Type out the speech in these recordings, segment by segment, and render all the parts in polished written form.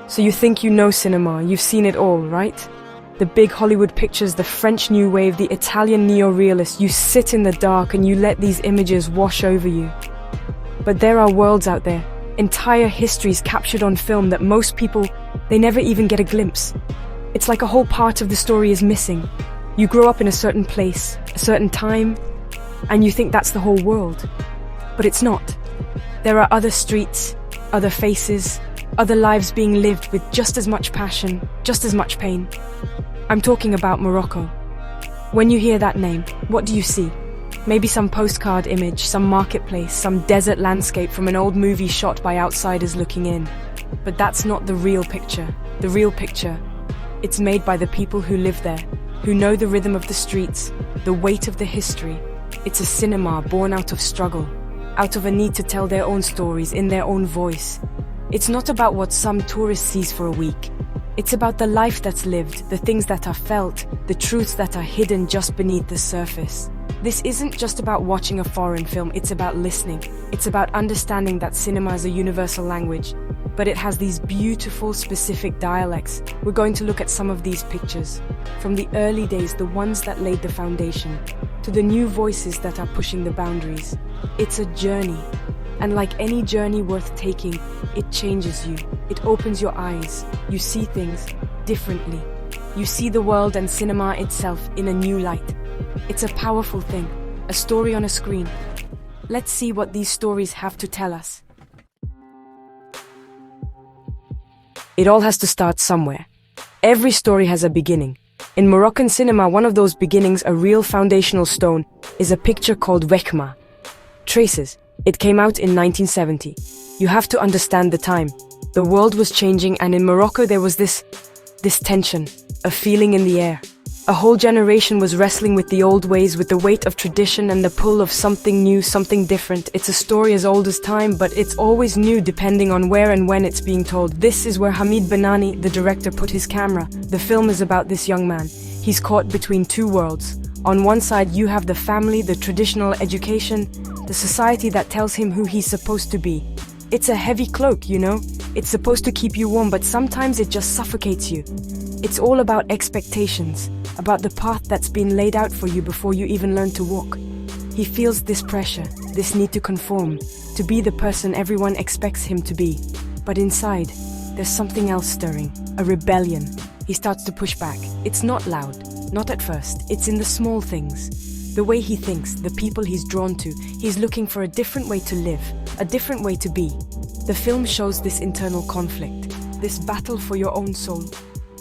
So you think you know cinema, you've seen it all, right? The big Hollywood pictures, the French New Wave, the Italian neo-realist. You sit in the dark and you let these images wash over you. But there are worlds out there, entire histories captured on film that most people, they never even get a glimpse. It's like a whole part of the story is missing. You grow up in a certain place, a certain time, and you think that's the whole world. But it's not. There are other streets, other faces, other lives being lived with just as much passion, just as much pain. I'm talking about Morocco. When you hear that name, what do you see? Maybe some postcard image, some marketplace, some desert landscape from an old movie shot by outsiders looking in. But that's not the real picture. The real picture, it's made by the people who live there, who know the rhythm of the streets, the weight of the history. It's a cinema born out of struggle, out of a need to tell their own stories in their own voice. It's not about what some tourist sees for a week. It's about the life that's lived, the things that are felt, the truths that are hidden just beneath the surface. This isn't just about watching a foreign film, it's about listening. It's about understanding that cinema is a universal language, but it has these beautiful, specific dialects. We're going to look at some of these pictures. From the early days, the ones that laid the foundation, to the new voices that are pushing the boundaries. It's a journey. And like any journey worth taking, it changes you. It opens your eyes. You see things differently. You see the world and cinema itself in a new light. It's a powerful thing, a story on a screen. Let's see what these stories have to tell us. It all has to start somewhere. Every story has a beginning. In Moroccan cinema, one of those beginnings, a real foundational stone, is a picture called Wekma. Traces. It came out in 1970. You have to understand the time. The world was changing, and in Morocco there was this tension, a feeling in the air. A whole generation was wrestling with the old ways, with the weight of tradition and the pull of something new, something different. It's a story as old as time, but it's always new depending on where and when it's being told. This is where Hamid Benani, the director, put his camera. The film is about this young man. He's caught between two worlds. On one side, you have the family, the traditional education, the society that tells him who he's supposed to be. It's a heavy cloak, you know? It's supposed to keep you warm, but sometimes it just suffocates you. It's all about expectations, about the path that's been laid out for you before you even learn to walk. He feels this pressure, this need to conform, to be the person everyone expects him to be. But inside, there's something else stirring, a rebellion. He starts to push back. It's not loud. Not at first, it's in the small things. The way he thinks, the people he's drawn to. He's looking for a different way to live, a different way to be. The film shows this internal conflict, this battle for your own soul.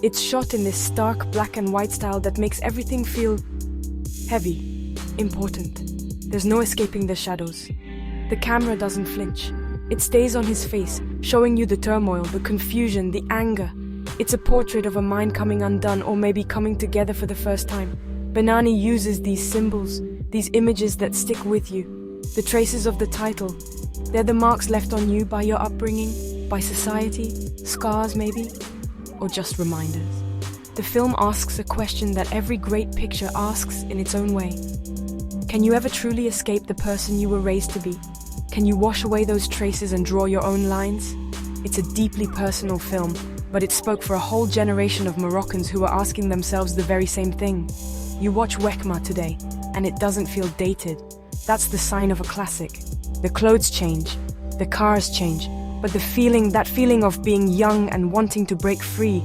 It's shot in this stark black and white style that makes everything feel heavy, important. There's no escaping the shadows. The camera doesn't flinch. It stays on his face, showing you the turmoil, the confusion, the anger. It's a portrait of a mind coming undone, or maybe coming together for the first time. Benani uses these symbols, these images that stick with you. The traces of the title. They're the marks left on you by your upbringing, by society, scars maybe, or just reminders. The film asks a question that every great picture asks in its own way. Can you ever truly escape the person you were raised to be? Can you wash away those traces and draw your own lines? It's a deeply personal film, but it spoke for a whole generation of Moroccans who were asking themselves the very same thing. You watch Wekma today, and it doesn't feel dated. That's the sign of a classic. The clothes change, the cars change, but that feeling of being young and wanting to break free,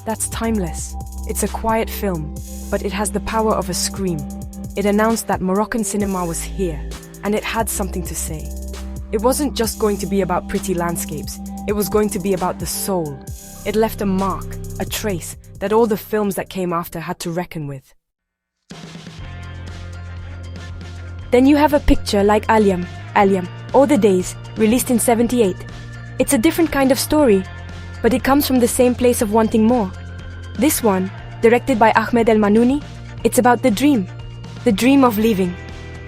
that's timeless. It's a quiet film, but it has the power of a scream. It announced that Moroccan cinema was here, and it had something to say. It wasn't just going to be about pretty landscapes, it was going to be about the soul. It left a mark, a trace, that all the films that came after had to reckon with. Then you have a picture like Alyam, All the Days, released in '78. It's a different kind of story, but it comes from the same place of wanting more. This one, directed by Ahmed El Manouni, it's about the dream of leaving.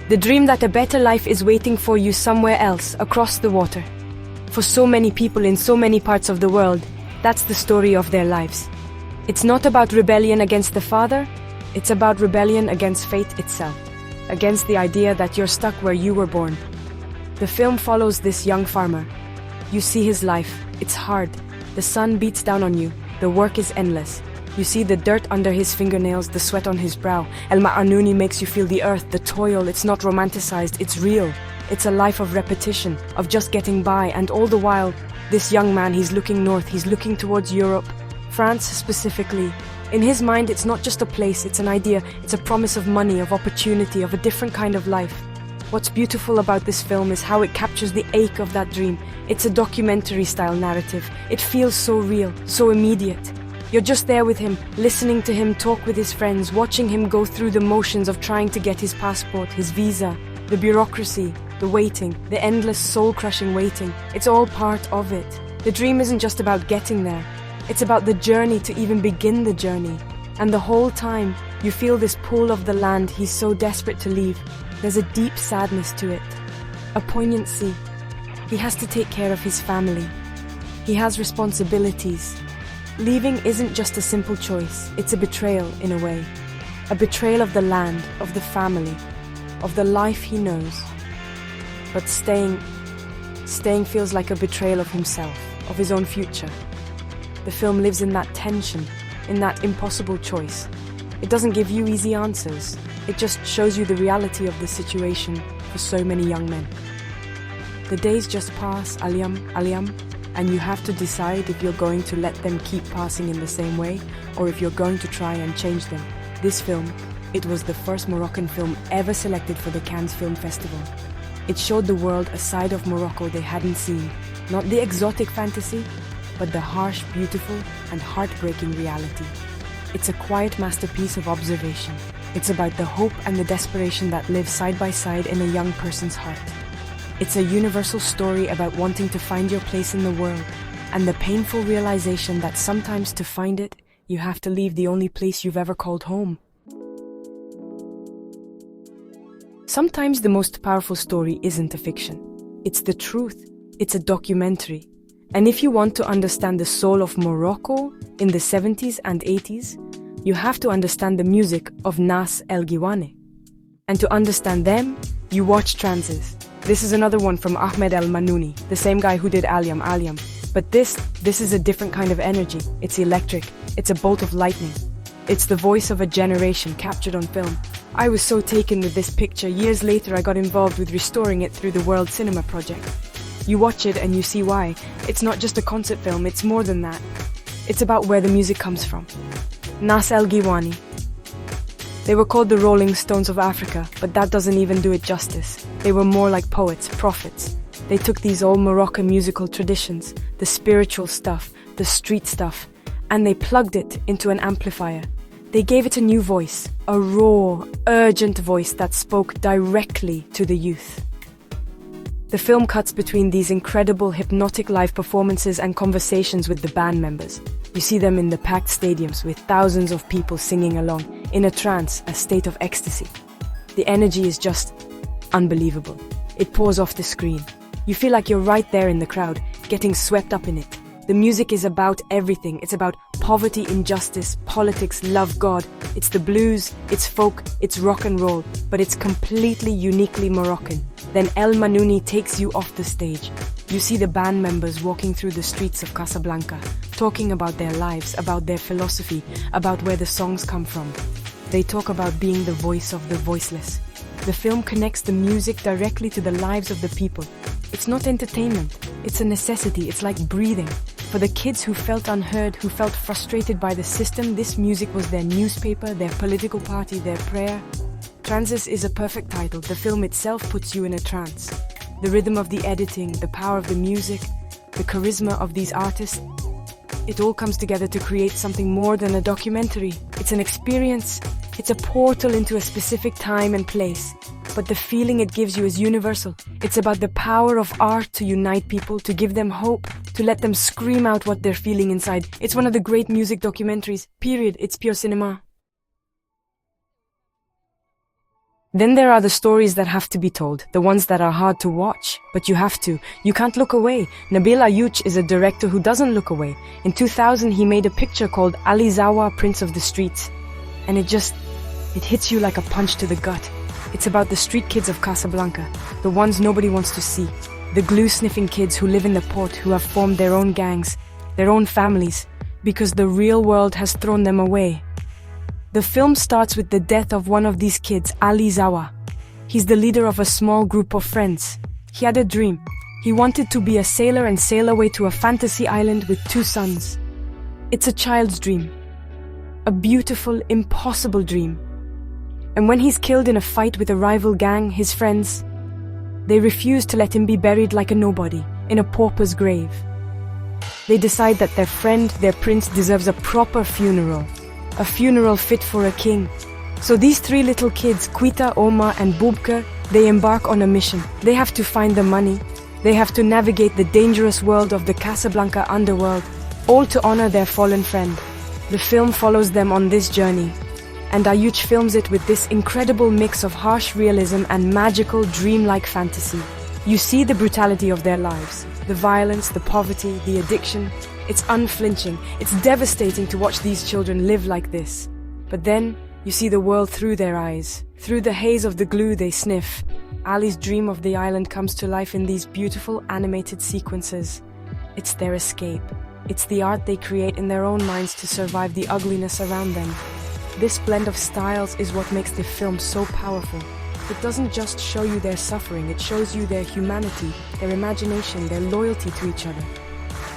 The dream that a better life is waiting for you somewhere else, across the water. For so many people in so many parts of the world, that's the story of their lives. It's not about rebellion against the father, it's about rebellion against fate itself, against the idea that you're stuck where you were born. The film follows this young farmer. You see his life, it's hard, The sun beats down on you. The work is endless. You see the dirt under his fingernails, the sweat on his brow. El Ma'anouni makes you feel the earth, the toil. It's not romanticized, it's real. It's a life of repetition, of just getting by, and all the while, this young man, he's looking north, he's looking towards Europe, France specifically. In his mind, it's not just a place, it's an idea, it's a promise of money, of opportunity, of a different kind of life. What's beautiful about this film is how it captures the ache of that dream. It's a documentary-style narrative. It feels so real, so immediate. You're just there with him, listening to him talk with his friends, watching him go through the motions of trying to get his passport, his visa, the bureaucracy, the waiting, the endless soul-crushing waiting. It's all part of it. The dream isn't just about getting there. It's about the journey to even begin the journey. And the whole time, you feel this pull of the land he's so desperate to leave. There's a deep sadness to it, a poignancy. He has to take care of his family. He has responsibilities. Leaving isn't just a simple choice, it's a betrayal in a way. A betrayal of the land, of the family, of the life he knows. But staying feels like a betrayal of himself, of his own future. The film lives in that tension, in that impossible choice. It doesn't give you easy answers. It just shows you the reality of the situation for so many young men. The days just pass, Aliam, and you have to decide if you're going to let them keep passing in the same way, or if you're going to try and change them. This film, it was the first Moroccan film ever selected for the Cannes Film Festival. It showed the world a side of Morocco they hadn't seen, not the exotic fantasy, but the harsh, beautiful, and heartbreaking reality. It's a quiet masterpiece of observation. It's about the hope and the desperation that live side by side in a young person's heart. It's a universal story about wanting to find your place in the world, and the painful realization that sometimes to find it, you have to leave the only place you've ever called home. Sometimes the most powerful story isn't a fiction. It's the truth. It's a documentary. And if you want to understand the soul of Morocco in the 70s and 80s, you have to understand the music of Nas El Ghiwane. And to understand them, you watch Trances. This is another one from Ahmed El Manouni, the same guy who did Aliam. But this is a different kind of energy. It's electric. It's a bolt of lightning. It's the voice of a generation captured on film. I was so taken with this picture. Years later, I got involved with restoring it through the World Cinema Project. You watch it and you see why. It's not just a concert film, it's more than that. It's about where the music comes from. Nas El Ghiwane. They were called the Rolling Stones of Africa, but that doesn't even do it justice. They were more like poets, prophets. They took these old Moroccan musical traditions, the spiritual stuff, the street stuff, and they plugged it into an amplifier. They gave it a new voice, a raw, urgent voice that spoke directly to the youth. The film cuts between these incredible hypnotic live performances and conversations with the band members. You see them in the packed stadiums with thousands of people singing along, in a trance, a state of ecstasy. The energy is just unbelievable. It pours off the screen. You feel like you're right there in the crowd, getting swept up in it. The music is about everything. It's about poverty, injustice, politics, love, God. It's the blues, it's folk, it's rock and roll, but it's completely uniquely Moroccan. Then El Manouni takes you off the stage. You see the band members walking through the streets of Casablanca, talking about their lives, about their philosophy, about where the songs come from. They talk about being the voice of the voiceless. The film connects the music directly to the lives of the people. It's not entertainment, it's a necessity, it's like breathing. For the kids who felt unheard, who felt frustrated by the system, this music was their newspaper, their political party, their prayer. Trances is a perfect title. The film itself puts you in a trance. The rhythm of the editing, the power of the music, the charisma of these artists, it all comes together to create something more than a documentary. It's an experience. It's a portal into a specific time and place. But the feeling it gives you is universal. It's about the power of art to unite people, to give them hope, to let them scream out what they're feeling inside. It's one of the great music documentaries, period. It's pure cinema. Then there are the stories that have to be told, the ones that are hard to watch, but you have to. You can't look away. Nabil Ayouch is a director who doesn't look away. In 2000, he made a picture called Ali Zawa, Prince of the Streets. And it hits you like a punch to the gut. It's about the street kids of Casablanca, the ones nobody wants to see. The glue-sniffing kids who live in the port, who have formed their own gangs. their own families, because the real world has thrown them away. The film starts with the death of one of these kids, Ali Zawa. He's the leader of a small group of friends. He had a dream. He wanted to be a sailor and sail away to a fantasy island with 2 sons. It's a child's dream. A beautiful, impossible dream. And when he's killed in a fight with a rival gang, his friends, they refuse to let him be buried like a nobody, in a pauper's grave. They decide that their friend, their prince, deserves a proper funeral. A funeral fit for a king. So these 3 little kids, Quita, Omar and Bubka, they embark on a mission. They have to find the money. They have to navigate the dangerous world of the Casablanca underworld, all to honor their fallen friend. The film follows them on this journey, and Ayush films it with this incredible mix of harsh realism and magical, dreamlike fantasy. You see the brutality of their lives, the violence, the poverty, the addiction. It's unflinching. It's devastating to watch these children live like this. But then, you see the world through their eyes, through the haze of the glue they sniff. Ali's dream of the island comes to life in these beautiful animated sequences. It's their escape. It's the art they create in their own minds to survive the ugliness around them. This blend of styles is what makes the film so powerful. It doesn't just show you their suffering, it shows you their humanity, their imagination, their loyalty to each other.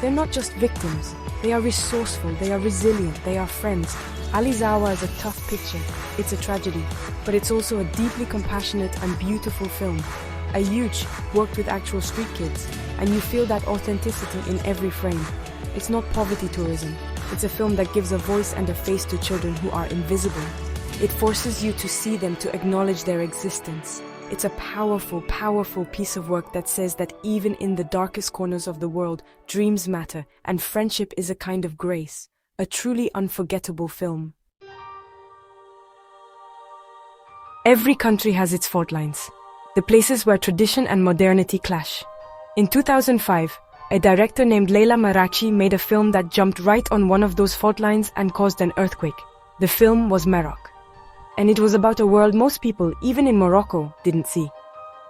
They're not just victims. They are resourceful, they are resilient, they are friends. Ali Zawa is a tough picture. It's a tragedy, but it's also a deeply compassionate and beautiful film. Ayush worked with actual street kids, and you feel that authenticity in every frame. It's not poverty tourism. It's a film that gives a voice and a face to children who are invisible. It forces you to see them, to acknowledge their existence. It's a powerful, powerful piece of work that says that even in the darkest corners of the world, dreams matter, and friendship is a kind of grace. A truly unforgettable film. Every country has its fault lines, the places where tradition and modernity clash. In 2005, a director named Leila Marachi made a film that jumped right on one of those fault lines and caused an earthquake. The film was Meroc. And it was about a world most people, even in Morocco, didn't see.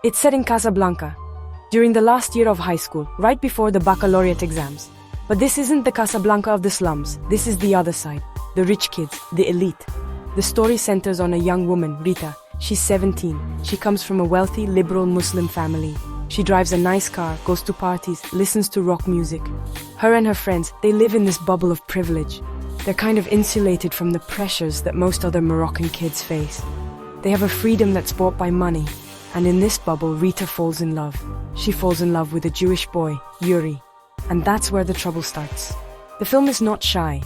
It's set in Casablanca, during the last year of high school, right before the baccalaureate exams. But this isn't the Casablanca of the slums, this is the other side, the rich kids, the elite. The story centers on a young woman, Rita. She's 17. She comes from a wealthy, liberal Muslim family. She drives a nice car, goes to parties, listens to rock music. Her and her friends, they live in this bubble of privilege. They're kind of insulated from the pressures that most other Moroccan kids face. They have a freedom that's bought by money. And in this bubble, Rita falls in love. She falls in love with a Jewish boy, Yuri. And that's where the trouble starts. The film is not shy.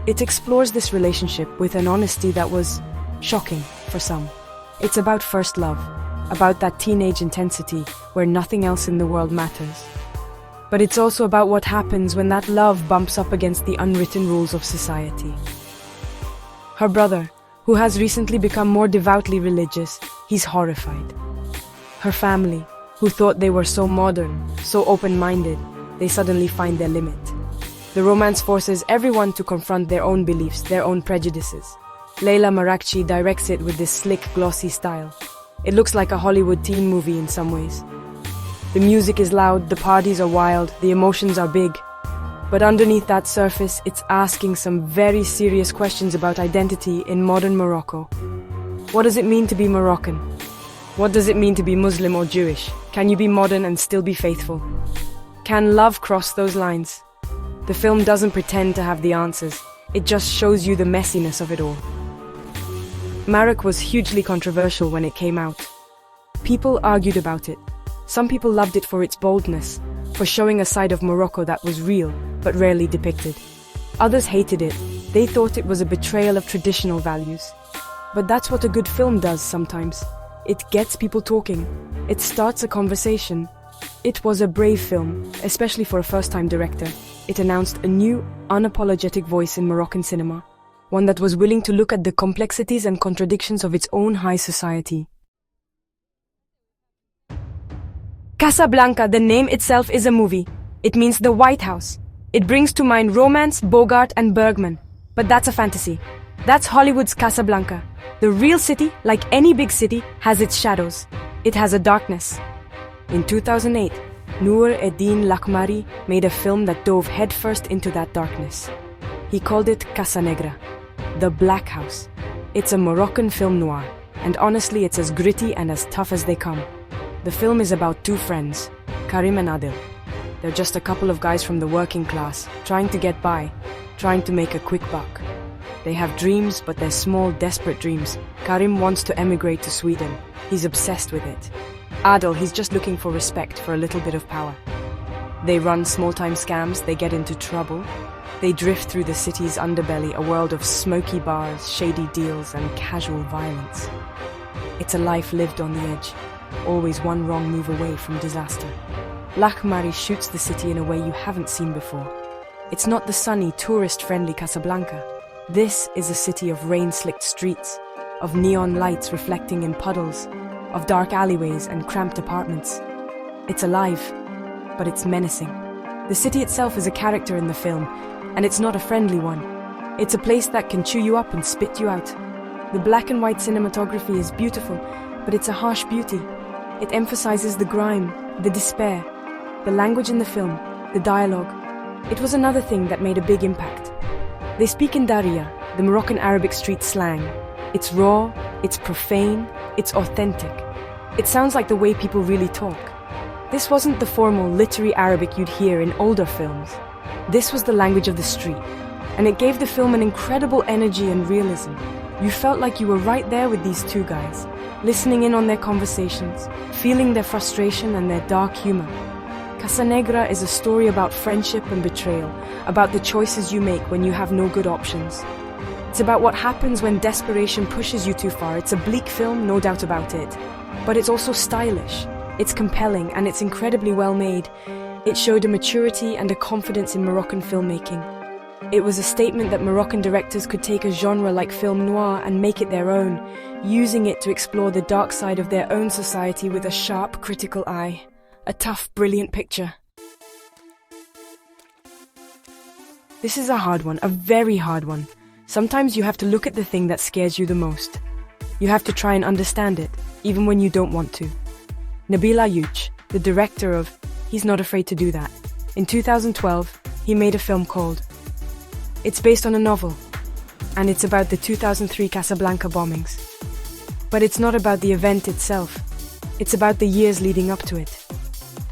It explores this relationship with an honesty that was shocking for some. It's about first love, about that teenage intensity where nothing else in the world matters. But it's also about what happens when that love bumps up against the unwritten rules of society. Her brother, who has recently become more devoutly religious, he's horrified. Her family, who thought they were so modern, so open-minded, they suddenly find their limit. The romance forces everyone to confront their own beliefs, their own prejudices. Leila Marachi directs it with this slick, glossy style. It looks like a Hollywood teen movie in some ways. The music is loud, the parties are wild, the emotions are big. But underneath that surface, it's asking some very serious questions about identity in modern Morocco. What does it mean to be Moroccan? What does it mean to be Muslim or Jewish? Can you be modern and still be faithful? Can love cross those lines? The film doesn't pretend to have the answers. It just shows you the messiness of it all. Meroc was hugely controversial when it came out. People argued about it. Some people loved it for its boldness, for showing a side of Morocco that was real, but rarely depicted. Others hated it. They thought it was a betrayal of traditional values. But that's what a good film does sometimes. It gets people talking. It starts a conversation. It was a brave film, especially for a first-time director. It announced a new, unapologetic voice in Moroccan cinema, one that was willing to look at the complexities and contradictions of its own high society. Casablanca, the name itself is a movie. It means the White House. It brings to mind romance, Bogart, and Bergman. But that's a fantasy. That's Hollywood's Casablanca. The real city, like any big city, has its shadows. It has a darkness. In 2008, Noor Eddin Lakmari made a film that dove headfirst into that darkness. He called it Casa Negra, The Black House. It's a Moroccan film noir, and honestly it's as gritty and as tough as they come. The film is about two friends, Karim and Adil. They're just a couple of guys from the working class, trying to get by, trying to make a quick buck. They have dreams, but they're small, desperate dreams. Karim wants to emigrate to Sweden. He's obsessed with it. Adil, he's just looking for respect, for a little bit of power. They run small-time scams, they get into trouble. They drift through the city's underbelly, a world of smoky bars, shady deals, and casual violence. It's a life lived on the edge, always one wrong move away from disaster. Lakmari shoots the city in a way you haven't seen before. It's not the sunny, tourist-friendly Casablanca. This is a city of rain-slicked streets, of neon lights reflecting in puddles, of dark alleyways and cramped apartments. It's alive, but it's menacing. The city itself is a character in the film, and it's not a friendly one. It's a place that can chew you up and spit you out. The black and white cinematography is beautiful, but it's a harsh beauty. It emphasizes the grime, the despair, the language in the film, the dialogue. It was another thing that made a big impact. They speak in Daria, the Moroccan Arabic street slang. It's raw, it's profane, it's authentic. It sounds like the way people really talk. This wasn't the formal, literary Arabic you'd hear in older films. This was the language of the street, and it gave the film an incredible energy and realism. You felt like you were right there with these two guys, listening in on their conversations, feeling their frustration and their dark humor. Casa Negra is a story about friendship and betrayal, about the choices you make when you have no good options. It's about what happens when desperation pushes you too far. It's a bleak film, no doubt about it. But it's also stylish, it's compelling, and it's incredibly well made. It showed a maturity and a confidence in Moroccan filmmaking. It was a statement that Moroccan directors could take a genre like film noir and make it their own, using it to explore the dark side of their own society with a sharp, critical eye. A tough, brilliant picture. This is a hard one, a very hard one. Sometimes you have to look at the thing that scares you the most. You have to try and understand it, even when you don't want to. Nabil Ayouch, the director of He's Not Afraid to Do That. In 2012, he made a film called. It's based on a novel, and it's about the 2003 Casablanca bombings. But it's not about the event itself. It's about the years leading up to it.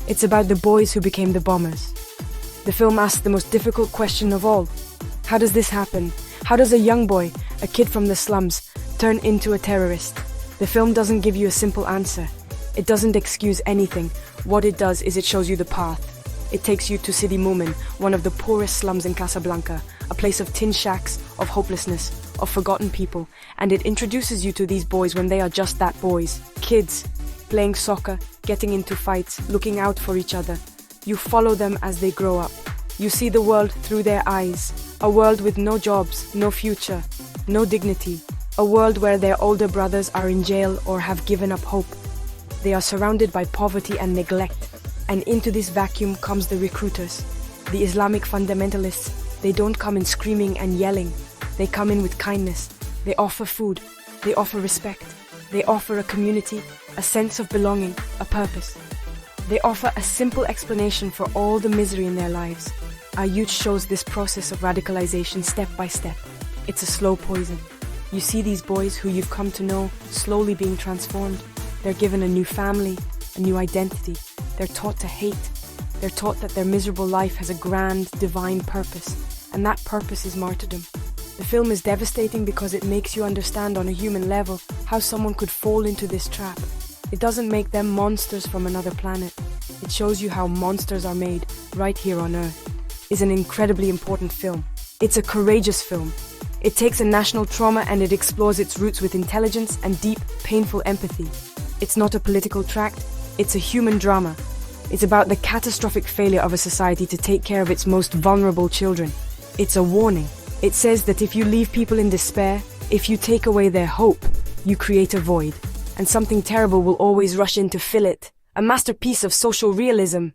It's about the boys who became the bombers. The film asks the most difficult question of all. How does this happen? How does a young boy, a kid from the slums, turn into a terrorist? The film doesn't give you a simple answer. It doesn't excuse anything. What it does is it shows you the path. It takes you to Sidi Moumen, one of the poorest slums in Casablanca, a place of tin shacks, of hopelessness, of forgotten people, and it introduces you to these boys when they are just that, boys, kids, playing soccer, getting into fights, looking out for each other. You follow them as they grow up. You see the world through their eyes, a world with no jobs, no future, no dignity, a world where their older brothers are in jail or have given up hope. They are surrounded by poverty and neglect, and into this vacuum comes the recruiters, the Islamic fundamentalists. They don't come in screaming and yelling. They come in with kindness. They offer food. They offer respect. They offer a community, a sense of belonging, a purpose. They offer a simple explanation for all the misery in their lives. Our youth shows this process of radicalization step by step. It's a slow poison. You see these boys who you've come to know slowly being transformed. They're given a new family, a new identity. They're taught to hate. They're taught that their miserable life has a grand, divine purpose, and that purpose is martyrdom. The film is devastating because it makes you understand on a human level how someone could fall into this trap. It doesn't make them monsters from another planet. It shows you how monsters are made right here on Earth. It's an incredibly important film. It's a courageous film. It takes a national trauma and it explores its roots with intelligence and deep, painful empathy. It's not a political tract, it's a human drama. It's about the catastrophic failure of a society to take care of its most vulnerable children. It's a warning. It says that if you leave people in despair, if you take away their hope, you create a void, and something terrible will always rush in to fill it. A masterpiece of social realism.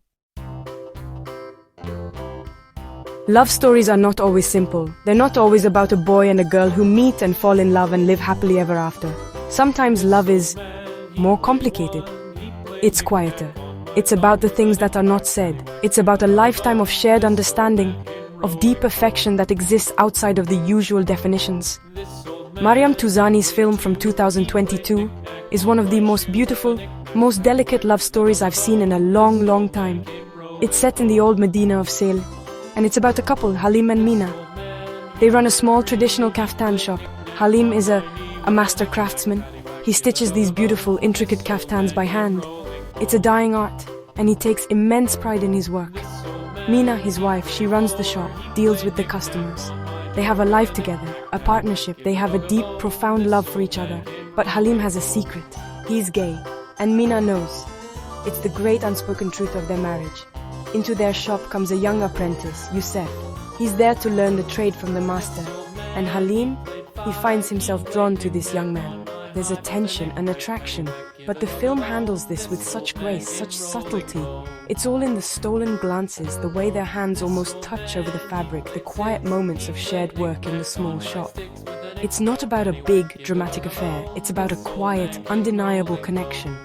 Love stories are not always simple. They're not always about a boy and a girl who meet and fall in love and live happily ever after. Sometimes love is more complicated. It's quieter. It's about the things that are not said. It's about a lifetime of shared understanding, of deep affection that exists outside of the usual definitions. Mariam Touzani's film from 2022 is one of the most beautiful, most delicate love stories I've seen in a long, long time. It's set in the old Medina of Sale, and it's about a couple, Halim and Mina. They run a small traditional kaftan shop. Halim is a master craftsman. He stitches these beautiful, intricate kaftans by hand. It's a dying art, and he takes immense pride in his work. Mina, his wife, she runs the shop, deals with the customers. They have a life together, a partnership. They have a deep, profound love for each other. But Halim has a secret. He's gay, and Mina knows. It's the great unspoken truth of their marriage. Into their shop comes a young apprentice, Youssef. He's there to learn the trade from the master. And Halim, he finds himself drawn to this young man. There's a tension, an attraction, but the film handles this with such grace, such subtlety. It's all in the stolen glances, the way their hands almost touch over the fabric, the quiet moments of shared work in the small shop. It's not about a big, dramatic affair. It's about a quiet, undeniable connection.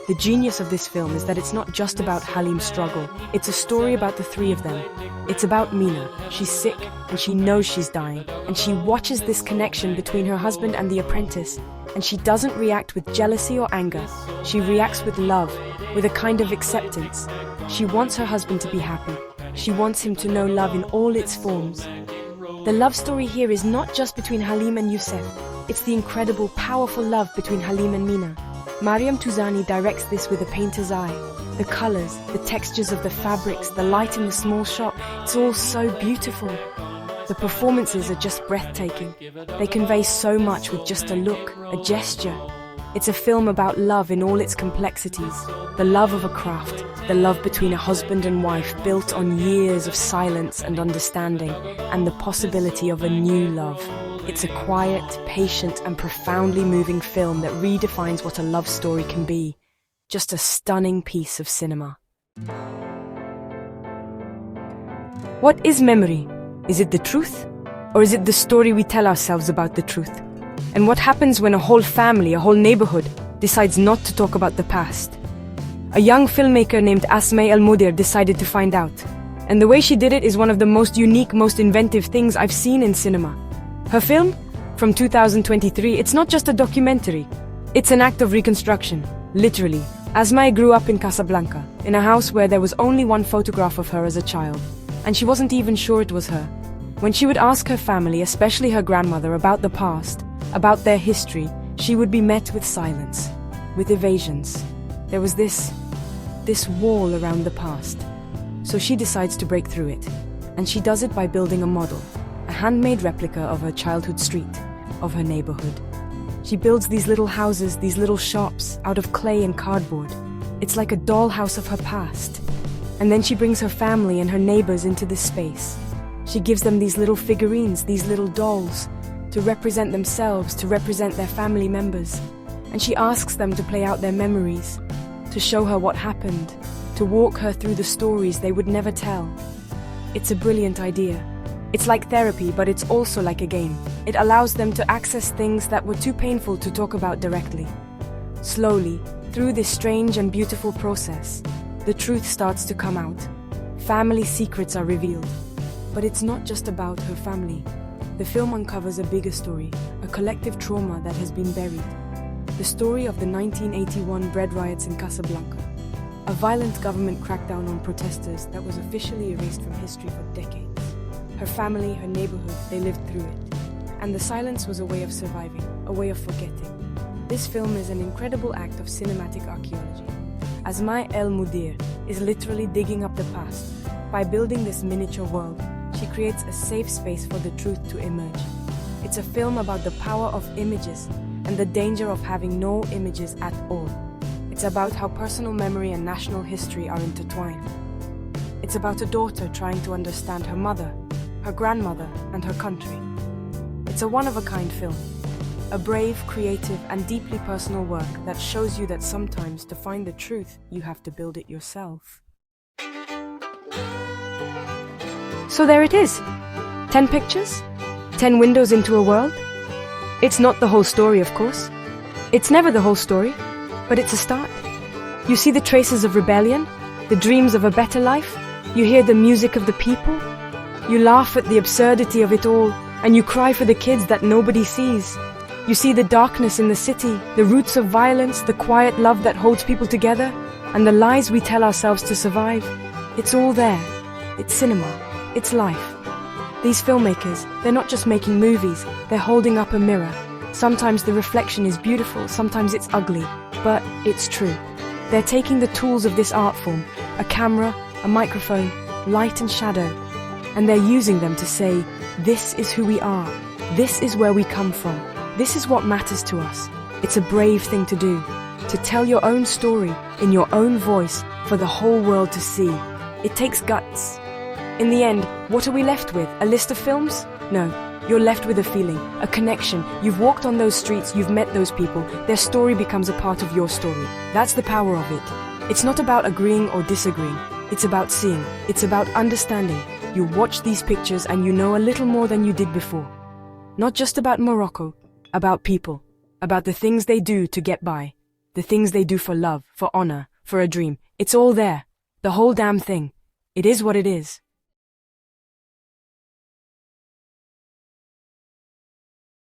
The genius of this film is that it's not just about Halim's struggle. It's a story about the three of them. It's about Mina. She's sick, and she knows she's dying, and she watches this connection between her husband and the apprentice, and she doesn't react with jealousy or anger. She reacts with love, with a kind of acceptance. She wants her husband to be happy. She wants him to know love in all its forms. The love story here is not just between Halim and Youssef. It's the incredible, powerful love between Halim and Mina. Mariam Touzani directs this with a painter's eye. The colors, the textures of the fabrics, the light in the small shop, it's all so beautiful. The performances are just breathtaking. They convey so much with just a look, a gesture. It's a film about love in all its complexities. The love of a craft, the love between a husband and wife built on years of silence and understanding, and the possibility of a new love. It's a quiet, patient, and profoundly moving film that redefines what a love story can be. Just a stunning piece of cinema. What is memory? Is it the truth? Or is it the story we tell ourselves about the truth? And what happens when a whole family, a whole neighborhood, decides not to talk about the past? A young filmmaker named Asma El Mudir decided to find out. And the way she did it is one of the most unique, most inventive things I've seen in cinema. Her film, from 2023, it's not just a documentary. It's an act of reconstruction, literally. Asma grew up in Casablanca, in a house where there was only one photograph of her as a child, and she wasn't even sure it was her. When she would ask her family, especially her grandmother, about the past, about their history, she would be met with silence, with evasions. There was this wall around the past. So she decides to break through it, and she does it by building a model, a handmade replica of her childhood street, of her neighborhood. She builds these little houses, these little shops, out of clay and cardboard. It's like a dollhouse of her past. And then she brings her family and her neighbors into this space. She gives them these little figurines, these little dolls, to represent themselves, to represent their family members. And she asks them to play out their memories, to show her what happened, to walk her through the stories they would never tell. It's a brilliant idea. It's like therapy, but it's also like a game. It allows them to access things that were too painful to talk about directly. Slowly, through this strange and beautiful process, the truth starts to come out. Family secrets are revealed. But it's not just about her family. The film uncovers a bigger story, a collective trauma that has been buried. The story of the 1981 bread riots in Casablanca, a violent government crackdown on protesters that was officially erased from history for decades. Her family, her neighborhood, they lived through it. And the silence was a way of surviving, a way of forgetting. This film is an incredible act of cinematic archaeology. Asma El Mudir is literally digging up the past. By building this miniature world, she creates a safe space for the truth to emerge. It's a film about the power of images and the danger of having no images at all. It's about how personal memory and national history are intertwined. It's about a daughter trying to understand her mother, her grandmother, and her country. It's a one-of-a-kind film, a brave, creative, and deeply personal work that shows you that sometimes to find the truth, you have to build it yourself. So there it is. 10 pictures, 10 windows into a world. It's not the whole story, of course. It's never the whole story, but it's a start. You see the traces of rebellion, the dreams of a better life. You hear the music of the people. You laugh at the absurdity of it all, and you cry for the kids that nobody sees. You see the darkness in the city, the roots of violence, the quiet love that holds people together, and the lies we tell ourselves to survive. It's all there. It's cinema. It's life. These filmmakers, they're not just making movies, they're holding up a mirror. Sometimes the reflection is beautiful, sometimes it's ugly, but it's true. They're taking the tools of this art form, a camera, a microphone, light and shadow, and they're using them to say, this is who we are, this is where we come from, this is what matters to us. It's a brave thing to do, to tell your own story in your own voice for the whole world to see. It takes guts. In the end, what are we left with? A list of films? No. You're left with a feeling, a connection. You've walked on those streets, you've met those people. Their story becomes a part of your story. That's the power of it. It's not about agreeing or disagreeing. It's about seeing. It's about understanding. You watch these pictures and you know a little more than you did before. Not just about Morocco, about people, about the things they do to get by, the things they do for love, for honor, for a dream. It's all there. The whole damn thing. It is what it is.